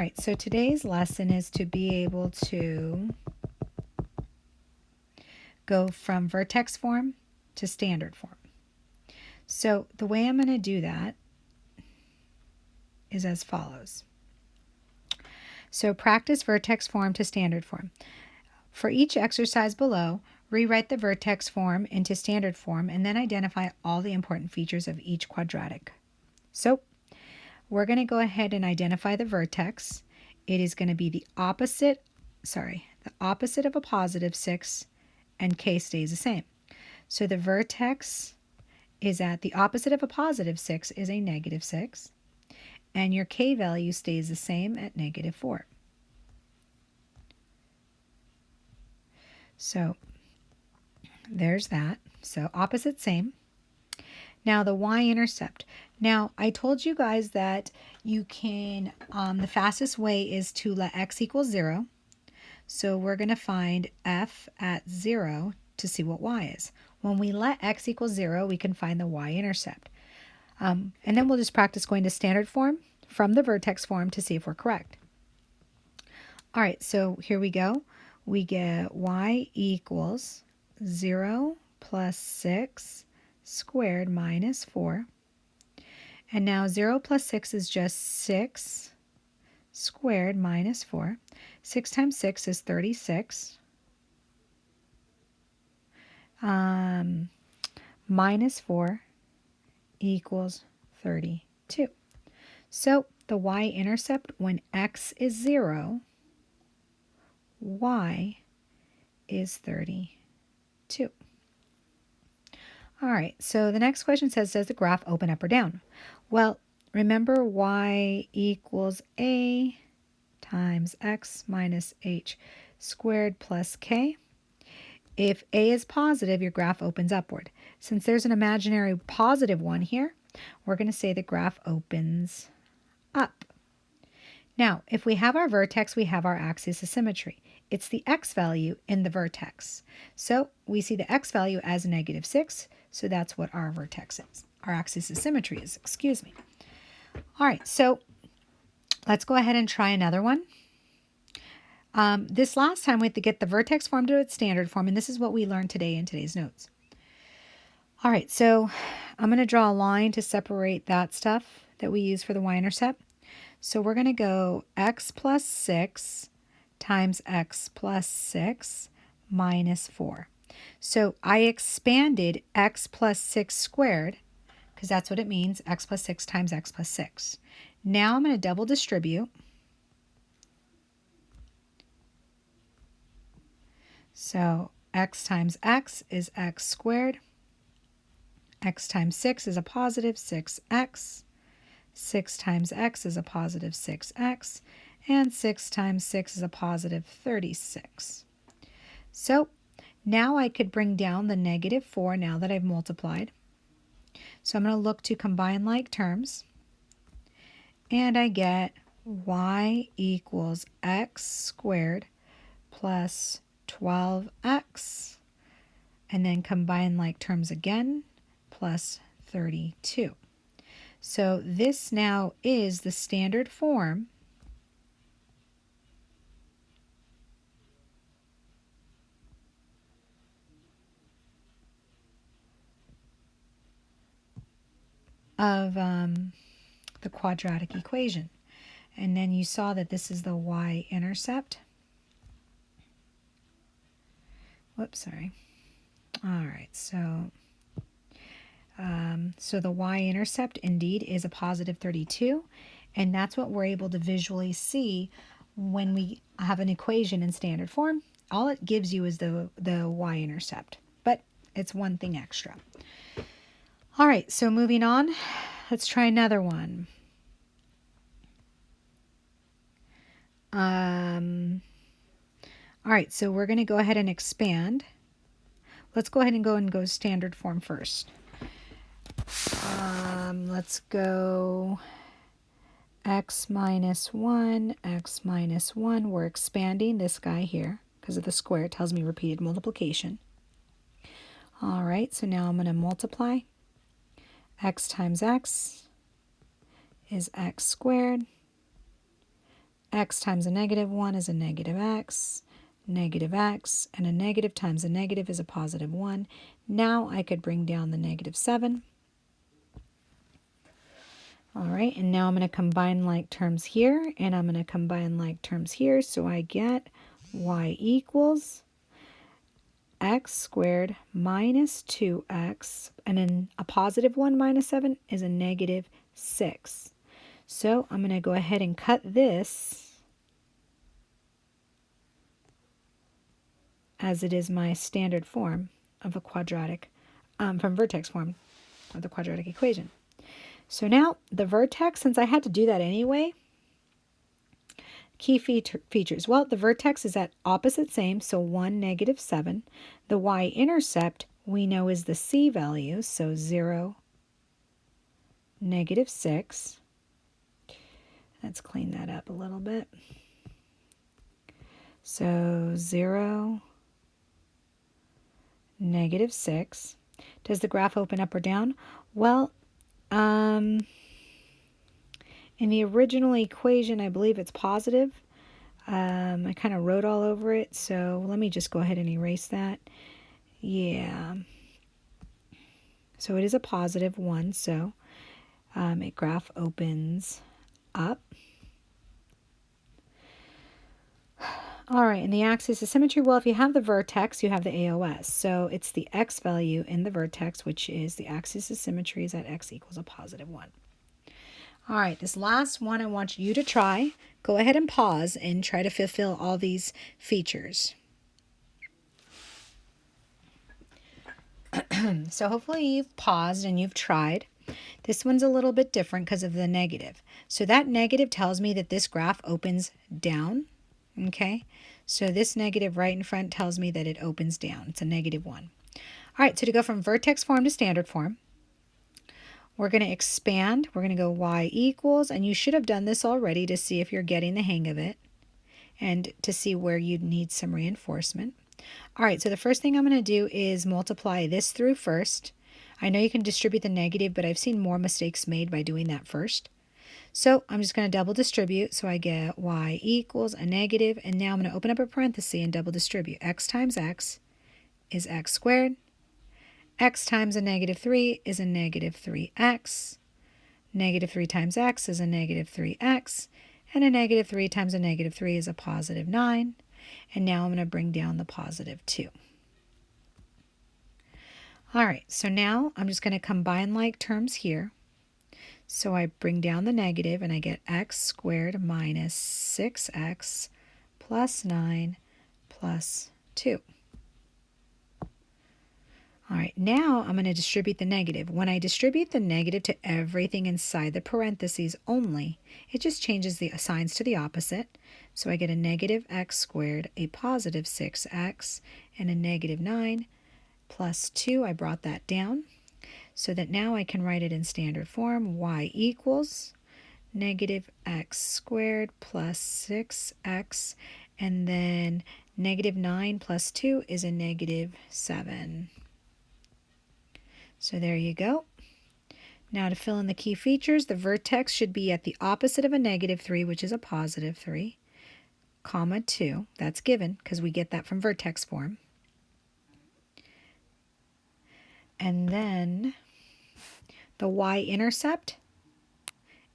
All right, so today's lesson is to be able to go from vertex form to standard form. So the way I'm going to do that is as follows. So practice vertex form to standard form. For each exercise below, rewrite the vertex form into standard form and then identify all the important features of each quadratic. So we're going to go ahead and identify the vertex. It is going to be the opposite of a positive 6, and k stays the same. So the vertex is at the opposite of a positive 6 is a negative 6, and your k value stays the same at negative 4. So there's that. So opposite, same. Now the y-intercept. Now I told you guys that you can, the fastest way is to let x equal 0. So we're going to find f at 0 to see what y is. When we let x equal 0, we can find the y-intercept. And then we'll just practice going to standard form from the vertex form to see if we're correct. All right, so here we go. We get y equals 0 plus 6 squared minus 4. And now 0 plus 6 is just 6 squared minus 4. 6 times 6 is 36. Minus 4 equals 32. So the y-intercept when x is 0, y is 32. All right, so the next question says, does the graph open up or down? Well, remember y equals a times x minus h squared plus k. If a is positive, your graph opens upward. Since there's an imaginary positive one here, we're going to say the graph opens up. Now, if we have our vertex, we have our axis of symmetry. It's the x value in the vertex. So we see the x value as negative 6, so that's what our vertex is. Our axis of symmetry is, excuse me. All right, so let's go ahead and try another one. This last time we had to get the vertex form to its standard form, and this is what we learned today in today's notes. All right, so I'm going to draw a line to separate that stuff that we use for the y-intercept. So we're going to go x plus 6 times x plus 6 minus 4. So I expanded x plus 6 squared, because that's what it means, x plus 6 times x plus 6. Now I'm going to double distribute. So x times x is x squared. X times 6 is a positive 6x. 6 times x is a positive 6x. And 6 times 6 is a positive 36. So now I could bring down the negative 4 now that I've multiplied. So I'm going to look to combine like terms. And I get y equals x squared plus 12x. And then combine like terms again, plus 32. So this now is the standard form of the quadratic equation. And then you saw that this is the y-intercept. Whoops, sorry. All right, so the y-intercept indeed is a positive 32, and that's what we're able to visually see when we have an equation in standard form. All it gives you is the y-intercept, but it's one thing extra. All right, so moving on, let's try another one. All right, so we're going to go ahead and expand. Let's go ahead and go standard form first. Let's go x minus 1, x minus 1. We're expanding this guy here because of the square. It tells me repeated multiplication. All right, so now I'm going to multiply. X times x is x squared. x times a negative 1 is a negative x, and a negative times a negative is a positive 1. Now I could bring down the negative 7. All right, and now I'm going to combine like terms here, and I'm going to combine like terms here, so I get y equals x squared minus 2x, and then a positive 1 minus 7 is a negative 6. So I'm going to go ahead and cut this as it is my standard form of a quadratic, from vertex form of the quadratic equation. So now the vertex, since I had to do that anyway, key features. Well, the vertex is at opposite same, so 1, negative 7. The y-intercept we know is the c value, so 0, negative 6. Let's clean that up a little bit. So 0, negative 6. Does the graph open up or down? Well, in the original equation, I believe it's positive. I kind of wrote all over it, so let me just go ahead and erase that. Yeah. So it is a positive 1, so it graph opens up. All right, and the axis of symmetry, well, if you have the vertex, you have the AOS. So it's the x value in the vertex, which is the axis of symmetry is at x equals a positive 1. All right, this last one I want you to try. Go ahead and pause and try to fulfill all these features. So hopefully you've paused and you've tried. This one's a little bit different because of the negative. So that negative tells me that this graph opens down. Okay, so this negative right in front tells me that it opens down. It's a negative 1. All right, so to go from vertex form to standard form, we're going to expand. We're going to go y equals, and you should have done this already to see if you're getting the hang of it and to see where you need some reinforcement. All right, so the first thing I'm going to do is multiply this through first. I know you can distribute the negative, but I've seen more mistakes made by doing that first. So I'm just going to double distribute, so I get y equals a negative, and now I'm going to open up a parenthesis and double distribute. X times x is x squared. X times a negative 3 is a negative 3x. Negative 3 times x is a negative 3x. And a negative 3 times a negative 3 is a positive 9. And now I'm going to bring down the positive 2. All right, so now I'm just going to combine like terms here. So I bring down the negative, and I get x squared minus 6x plus 9 plus 2. All right, now I'm going to distribute the negative. When I distribute the negative to everything inside the parentheses only, it just changes the signs to the opposite. So I get a negative x squared, a positive 6x, and a negative 9 plus 2. I brought that down so that now I can write it in standard form. Y equals negative x squared plus 6x, and then negative 9 plus 2 is a negative 7. So there you go. Now to fill in the key features, the vertex should be at the opposite of a negative 3, which is a positive 3, comma 2. That's given because we get that from vertex form. And then the y-intercept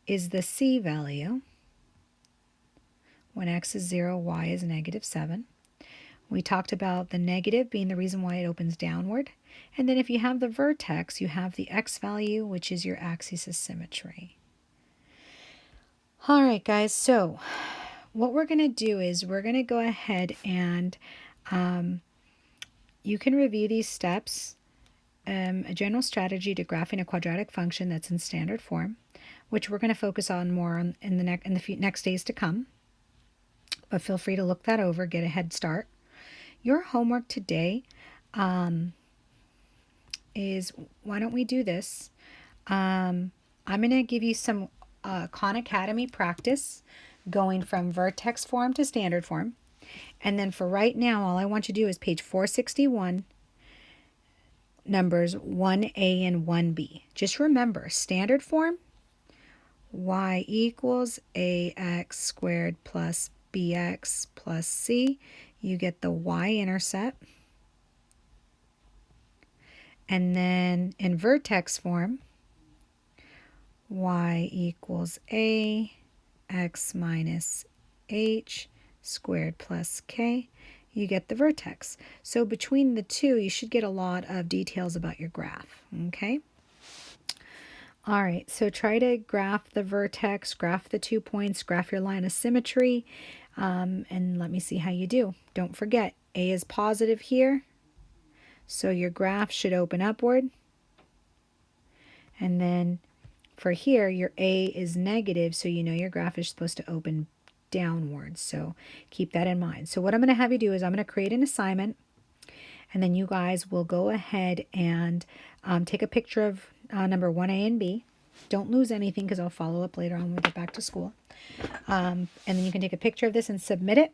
is the c value. When x is 0, y is negative 7. We talked about the negative being the reason why it opens downward. And then if you have the vertex, you have the x value, which is your axis of symmetry. All right, guys, so what we're going to do is we're going to go ahead and you can review these steps. A general strategy to graphing a quadratic function that's in standard form, which we're going to focus on more on in the next days to come. But feel free to look that over, get a head start. Your homework today is, why don't we do this? I'm going to give you some Khan Academy practice going from vertex form to standard form. And then for right now, all I want you to do is page 461, numbers 1A and 1B. Just remember, standard form, y equals ax squared plus bx plus c. You get the y-intercept. And then in vertex form, y equals a x minus h squared plus k. You get the vertex. So between the two, you should get a lot of details about your graph, okay? All right, so try to graph the vertex, graph the 2 points, graph your line of symmetry, and let me see how you do. Don't forget, A is positive here, so your graph should open upward. And then for here, your A is negative, so you know your graph is supposed to open downwards. So keep that in mind. So what I'm going to have you do is I'm going to create an assignment, and then you guys will go ahead and take a picture of number 1A and B. Don't lose anything because I'll follow up later on when we get back to school. And then you can take a picture of this and submit it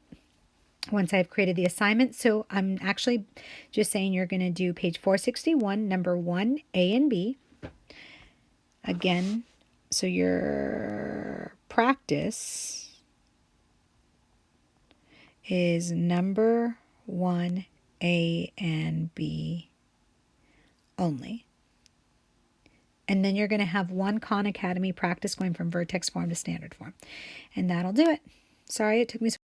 once I've created the assignment. So I'm actually just saying you're going to do page 461, number 1A and B. Again, so your practice is number 1A and B only. And then you're going to have one Khan Academy practice going from vertex form to standard form. And that'll do it. Sorry it took me so